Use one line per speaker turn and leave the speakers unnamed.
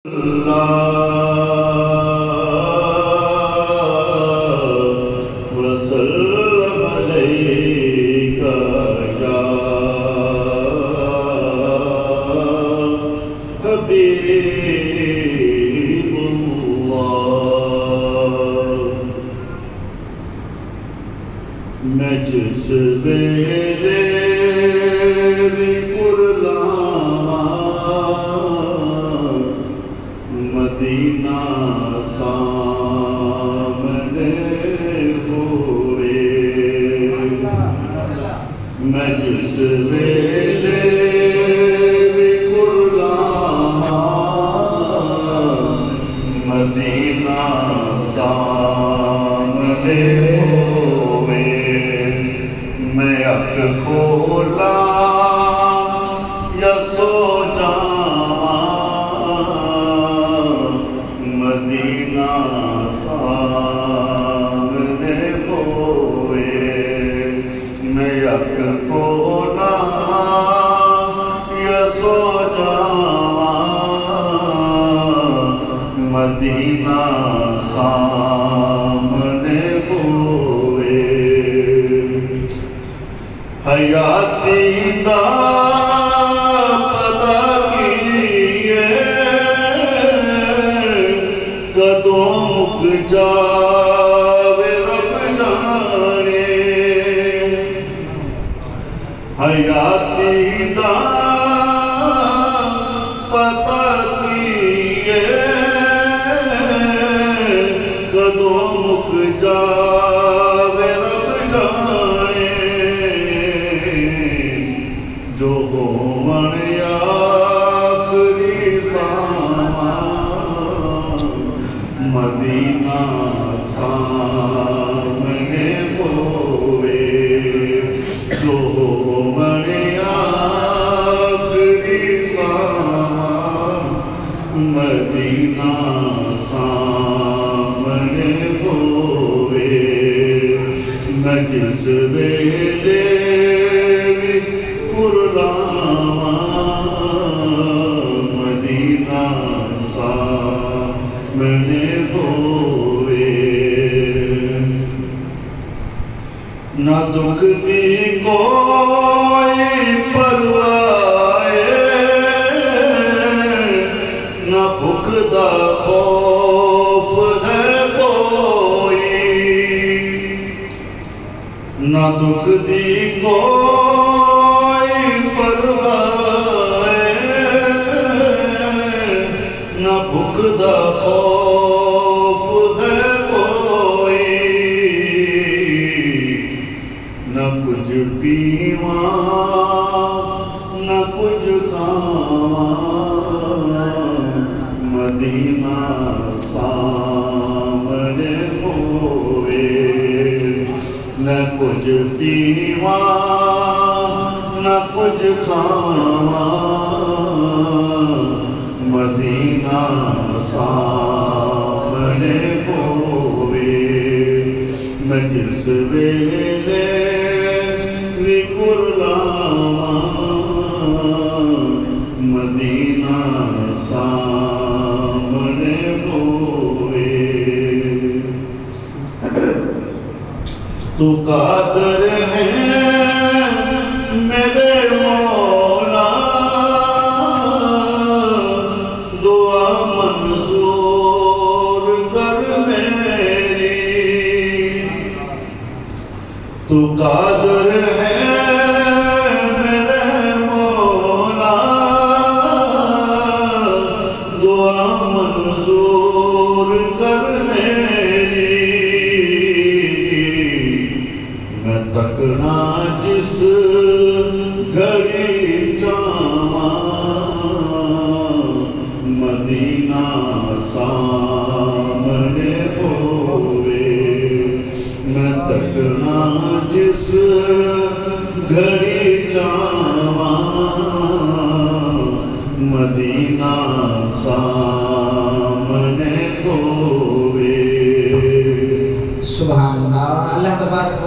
میں جس ویلے بھی پرلاواں مدینہ سامنے ہوئے، میں جس ویلے بھی پرلاواں مدینہ سامنے ہوئے، میں اکھ کھولا یا سو جاواں مدینہ سامنے ہوئے، میں اکھ کھولا یا سو جاواں مدینہ سامنے ہوئے، حیاتی دا پتہ کیے کدوں مک جاوے رب جانے، حیاتی دا پتہ کیے کدوں مک جاوے رب جانے، جو ہومن آخری سامان مدینہ سامنے ہوئے، جو ہومن آخری سامان مدینہ سامنے ہوئے، میں جس ویلے بھی پرلاواں مدینہ سامنے ہوئے، نہ دکھ دی کوئی پرواہ نہ بھوک دا خوف ہے کوئی، نہ دکھ دی کوئی پرواہ نہ بھوک دا خوف ہے کوئی، نہ کچھ پیواں نہ کچھ کھاواں مدینہ سامنے ہوئے، نہ کچھ پیواں نہ کچھ کھاواں مدینہ سامنے ہوئے، میں جس ویلے بھی پرلاواں مدینہ سامنے ہوئے، تو قادر ہے میرے مولا دعا منظور کر میری، تو قادر ہے میرے مولا دعا منظور کر میری، میں تکنا جس گھڑی چاہواں مدینہ سامنے ہوئے، میں تکنا جس گھڑی چاہواں مدینہ سامنے ہوئے،
سبحان اللہ۔ اللہ تبارک